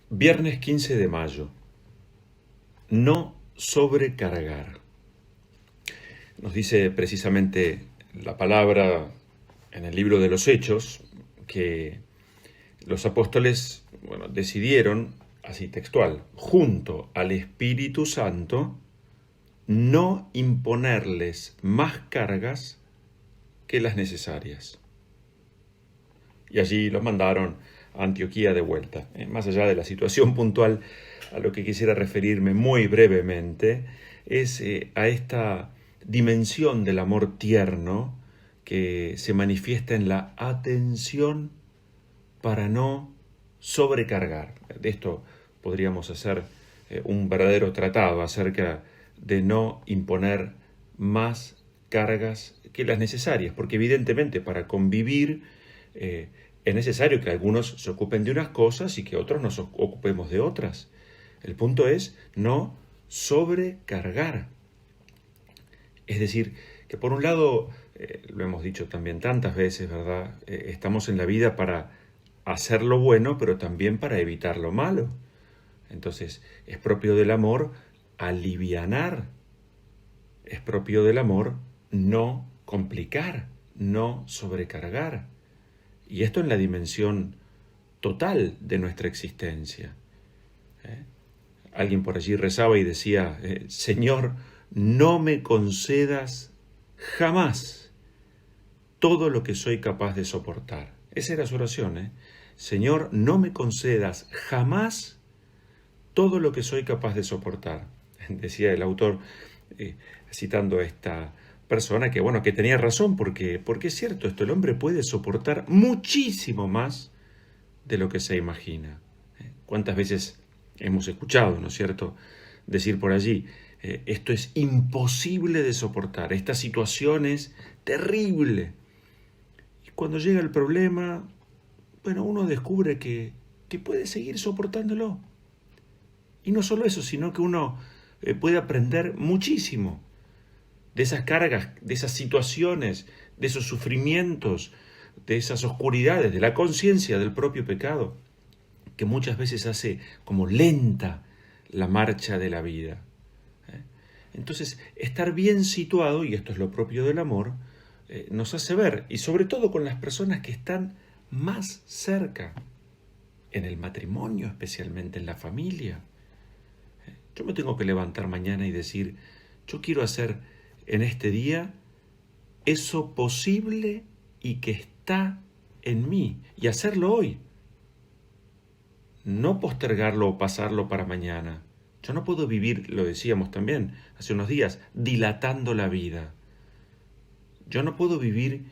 Viernes 15 de mayo. No sobrecargar. Nos dice precisamente la palabra en el libro de los Hechos que los apóstoles, decidieron, así textual, junto al Espíritu Santo, no imponerles más cargas que las necesarias. Y allí los mandaron a Antioquía de vuelta. Más allá de la situación puntual, a lo que quisiera referirme muy brevemente es a esta dimensión del amor tierno que se manifiesta en la atención para no sobrecargar. De esto podríamos hacer un verdadero tratado acerca de no imponer más cargas que las necesarias, porque evidentemente para convivir es necesario que algunos se ocupen de unas cosas y que otros nos ocupemos de otras. El punto es no sobrecargar. Es decir, que por un lado, lo hemos dicho también tantas veces, ¿verdad? Estamos en la vida para hacer lo bueno, pero también para evitar lo malo. Entonces, es propio del amor alivianar. Es propio del amor no complicar, no sobrecargar. Y esto en la dimensión total de nuestra existencia. Alguien por allí rezaba y decía, Señor, no me concedas jamás todo lo que soy capaz de soportar. Esa era su oración, Señor, no me concedas jamás todo lo que soy capaz de soportar. Decía el autor, citando a esta persona, que tenía razón, porque es cierto esto, el hombre puede soportar muchísimo más de lo que se imagina. ¿Cuántas veces hemos escuchado, ¿no es cierto?, decir por allí, esto es imposible de soportar, esta situación es terrible. Y cuando llega el problema, uno descubre que puede seguir soportándolo. Y no solo eso, sino que uno puede aprender muchísimo de esas cargas, de esas situaciones, de esos sufrimientos, de esas oscuridades, de la conciencia del propio pecado, que muchas veces hace como lenta la marcha de la vida. Entonces, estar bien situado, y esto es lo propio del amor, nos hace ver, y sobre todo con las personas que están más cerca, en el matrimonio, especialmente en la familia. Yo me tengo que levantar mañana y decir, yo quiero hacer en este día eso posible y que está en mí, y hacerlo hoy. No postergarlo o pasarlo para mañana. Yo no puedo vivir, lo decíamos también hace unos días, dilatando la vida. Yo no puedo vivir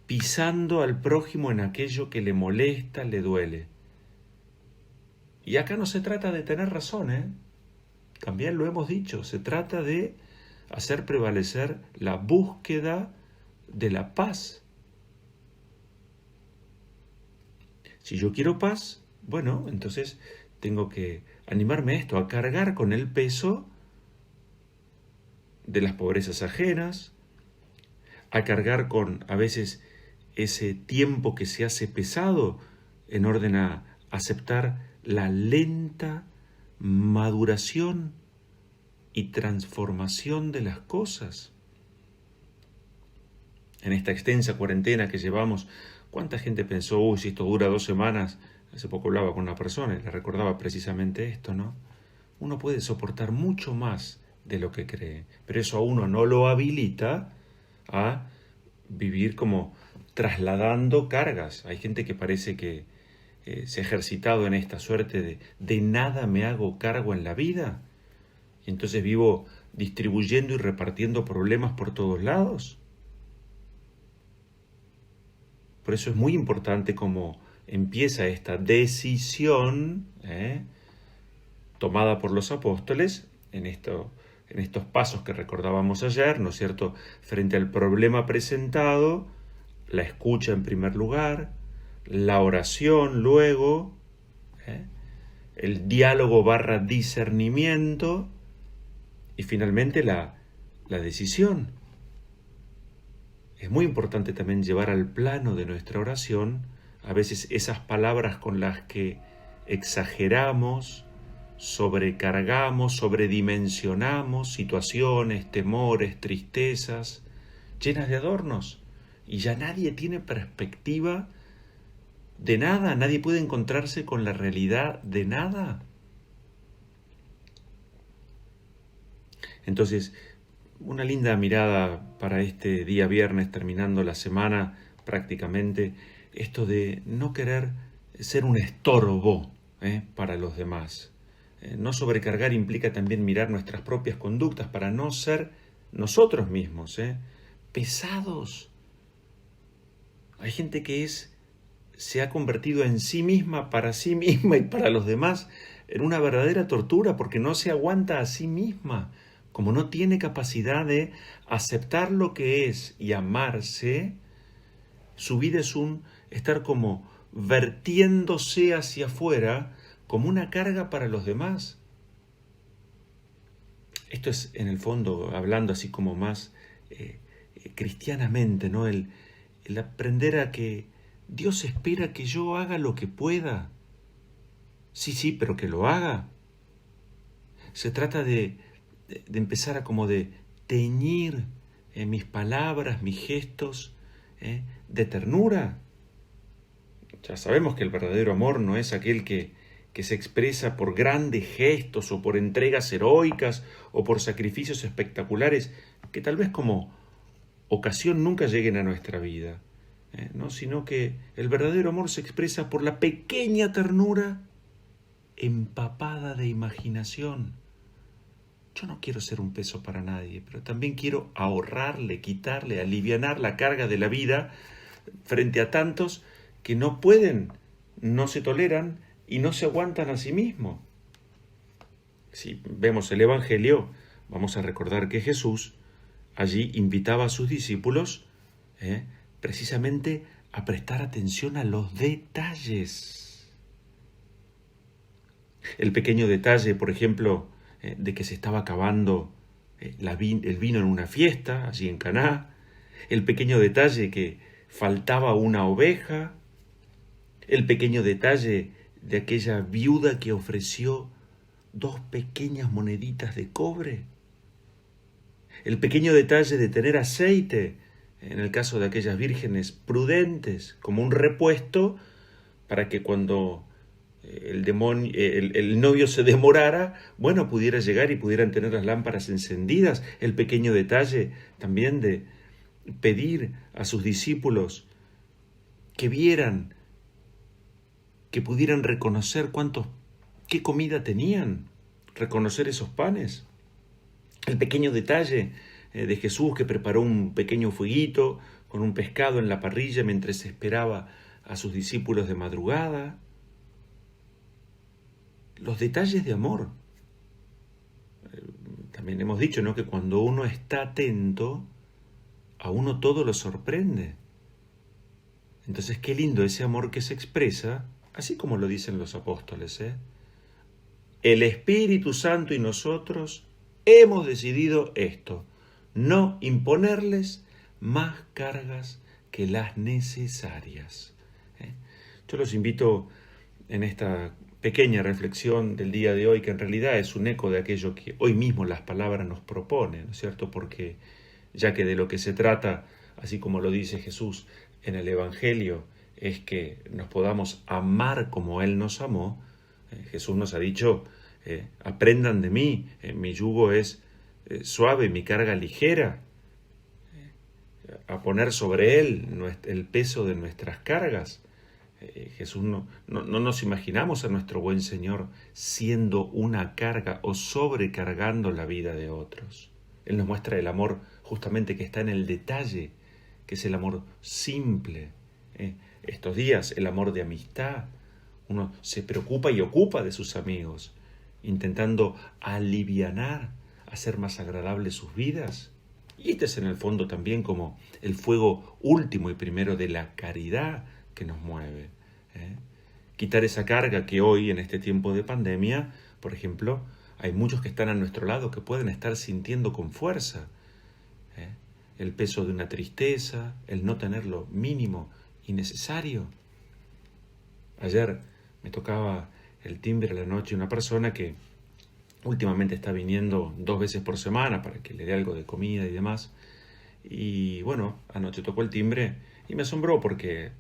pisando al prójimo en aquello que le molesta, le duele. Y acá no se trata de tener razón, También lo hemos dicho, se trata de hacer prevalecer la búsqueda de la paz. Si yo quiero paz, entonces tengo que animarme a esto, a cargar con el peso de las pobrezas ajenas, a cargar con a veces ese tiempo que se hace pesado en orden a aceptar la lenta maduración y transformación de las cosas. En esta extensa cuarentena que llevamos, ¿cuánta gente pensó, si esto dura 2 semanas? Hace poco hablaba con una persona y le recordaba precisamente esto, ¿no? Uno puede soportar mucho más de lo que cree, pero eso a uno no lo habilita a vivir como trasladando cargas. Hay gente que parece que se ha ejercitado en esta suerte de nada me hago cargo en la vida, y entonces vivo distribuyendo y repartiendo problemas por todos lados. Por eso es muy importante cómo empieza esta decisión tomada por los apóstoles en estos pasos que recordábamos ayer, ¿no es cierto?, frente al problema presentado, la escucha en primer lugar, la oración luego, el diálogo / discernimiento y finalmente la decisión. Es muy importante también llevar al plano de nuestra oración a veces esas palabras con las que exageramos, sobrecargamos, sobredimensionamos situaciones, temores, tristezas, llenas de adornos, y ya nadie tiene perspectiva de nada, nadie puede encontrarse con la realidad de nada. Entonces, una linda mirada para este día viernes, terminando la semana prácticamente, esto de no querer ser un estorbo para los demás. No sobrecargar implica también mirar nuestras propias conductas para no ser nosotros mismos pesados. Hay gente que se ha convertido en sí misma y para los demás en una verdadera tortura porque no se aguanta a sí misma. Como no tiene capacidad de aceptar lo que es y amarse, su vida es estar como vertiéndose hacia afuera como una carga para los demás. Esto es, en el fondo, hablando así como más cristianamente, ¿no? El aprender a que Dios espera que yo haga lo que pueda. Sí, pero que lo haga. Se trata de empezar a como de teñir mis palabras, mis gestos de ternura. Ya sabemos que el verdadero amor no es aquel que se expresa por grandes gestos o por entregas heroicas o por sacrificios espectaculares que tal vez como ocasión nunca lleguen a nuestra vida, ¿no? Sino que el verdadero amor se expresa por la pequeña ternura empapada de imaginación. Yo no quiero ser un peso para nadie, pero también quiero ahorrarle, quitarle, alivianar la carga de la vida frente a tantos que no pueden, no se toleran y no se aguantan a sí mismos. Si vemos el Evangelio, vamos a recordar que Jesús allí invitaba a sus discípulos precisamente a prestar atención a los detalles. El pequeño detalle, por ejemplo, de que se estaba acabando el vino en una fiesta, allí en Caná, el pequeño detalle que faltaba una oveja, el pequeño detalle de aquella viuda que ofreció 2 pequeñas moneditas de cobre, el pequeño detalle de tener aceite, en el caso de aquellas vírgenes prudentes, como un repuesto para que cuando el novio se demorara, bueno, pudiera llegar y pudieran tener las lámparas encendidas. El pequeño detalle también de pedir a sus discípulos que vieran, que pudieran reconocer qué comida tenían, reconocer esos panes. El pequeño detalle de Jesús que preparó un pequeño fueguito con un pescado en la parrilla mientras esperaba a sus discípulos de madrugada. Los detalles de amor. También hemos dicho, ¿no?, que cuando uno está atento, a uno todo lo sorprende. Entonces, qué lindo ese amor que se expresa, así como lo dicen los apóstoles, El Espíritu Santo y nosotros hemos decidido esto, no imponerles más cargas que las necesarias. Yo los invito en esta pequeña reflexión del día de hoy, que en realidad es un eco de aquello que hoy mismo las palabras nos proponen, ¿no es cierto? Porque ya que de lo que se trata, así como lo dice Jesús en el Evangelio, es que nos podamos amar como Él nos amó. Jesús nos ha dicho, aprendan de mí, mi yugo es suave, mi carga ligera, a poner sobre Él el peso de nuestras cargas. Jesús no nos imaginamos a nuestro buen Señor siendo una carga o sobrecargando la vida de otros. Él nos muestra el amor justamente que está en el detalle, que es el amor simple. Estos días, el amor de amistad. Uno se preocupa y ocupa de sus amigos, intentando alivianar, hacer más agradables sus vidas. Y este es en el fondo también como el fuego último y primero de la caridad que nos mueve. Quitar esa carga que hoy, en este tiempo de pandemia, por ejemplo, hay muchos que están a nuestro lado que pueden estar sintiendo con fuerza el peso de una tristeza, el no tener lo mínimo y necesario. Ayer me tocaba el timbre a la noche una persona que últimamente está viniendo 2 veces por semana para que le dé algo de comida y demás. Y bueno, anoche tocó el timbre y me asombró porque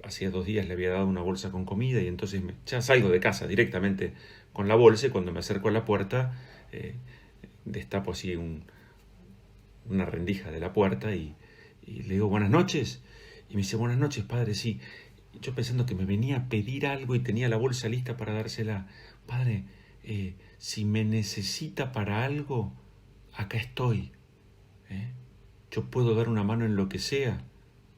hacía 2 días le había dado una bolsa con comida y entonces ya salgo de casa directamente con la bolsa y cuando me acerco a la puerta destapo así una rendija de la puerta y le digo buenas noches y me dice buenas noches padre, sí. Y yo pensando que me venía a pedir algo y tenía la bolsa lista para dársela. Padre, si me necesita para algo, acá estoy. Yo puedo dar una mano en lo que sea,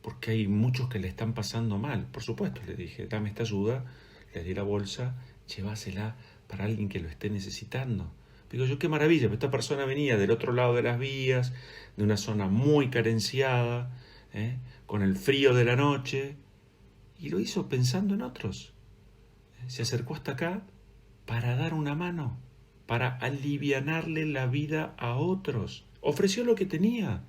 porque hay muchos que le están pasando mal. Por supuesto, le dije, dame esta ayuda, le di la bolsa, llévasela para alguien que lo esté necesitando. Digo yo, qué maravilla, pero esta persona venía del otro lado de las vías, de una zona muy carenciada, con el frío de la noche, y lo hizo pensando en otros. Se acercó hasta acá para dar una mano, para alivianarle la vida a otros. Ofreció lo que tenía.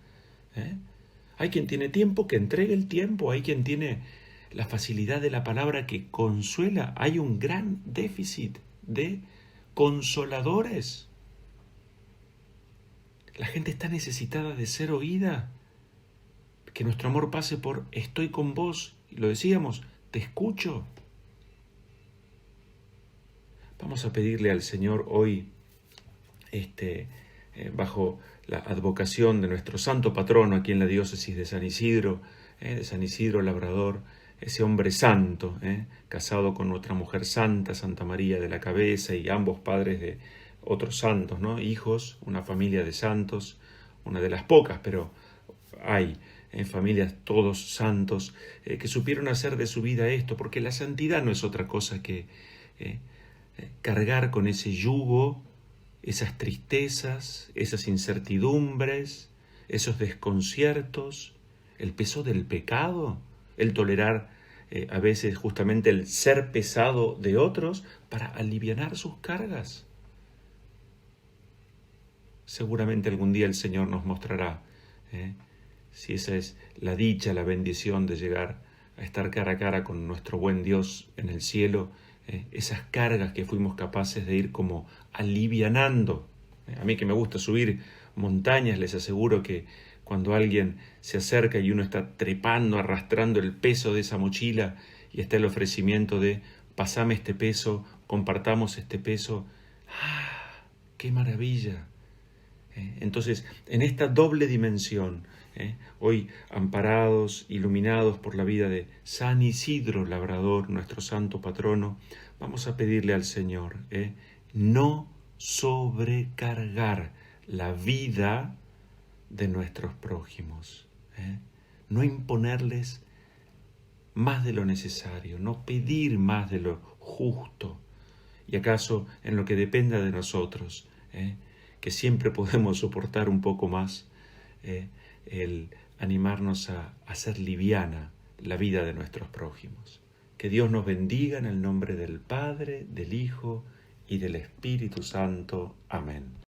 Hay quien tiene tiempo que entregue el tiempo, hay quien tiene la facilidad de la palabra que consuela. Hay un gran déficit de consoladores. La gente está necesitada de ser oída, que nuestro amor pase por estoy con vos, y lo decíamos, te escucho. Vamos a pedirle al Señor hoy, bajo la advocación de nuestro santo patrono aquí en la diócesis de San Isidro Labrador, ese hombre santo, casado con otra mujer santa, Santa María de la Cabeza, y ambos padres de otros santos, ¿no? Hijos, una familia de santos, una de las pocas, pero hay familias todos santos que supieron hacer de su vida esto, porque la santidad no es otra cosa que cargar con ese yugo, esas tristezas, esas incertidumbres, esos desconciertos, el peso del pecado, el tolerar a veces justamente el ser pesado de otros para alivianar sus cargas. Seguramente algún día el Señor nos mostrará si esa es la dicha, la bendición de llegar a estar cara a cara con nuestro buen Dios en el cielo, esas cargas que fuimos capaces de ir como alivianando. A mí que me gusta subir montañas, les aseguro que cuando alguien se acerca y uno está trepando, arrastrando el peso de esa mochila y está el ofrecimiento de pasame este peso, compartamos este peso, ¡ah, qué maravilla! Entonces, en esta doble dimensión, hoy amparados, iluminados por la vida de San Isidro Labrador, nuestro santo patrono, vamos a pedirle al Señor no sobrecargar la vida de nuestros prójimos, no imponerles más de lo necesario, no pedir más de lo justo, y acaso en lo que dependa de nosotros, que siempre podemos soportar un poco más, el animarnos a hacer liviana la vida de nuestros prójimos. Que Dios nos bendiga en el nombre del Padre, del Hijo y del Espíritu Santo. Amén.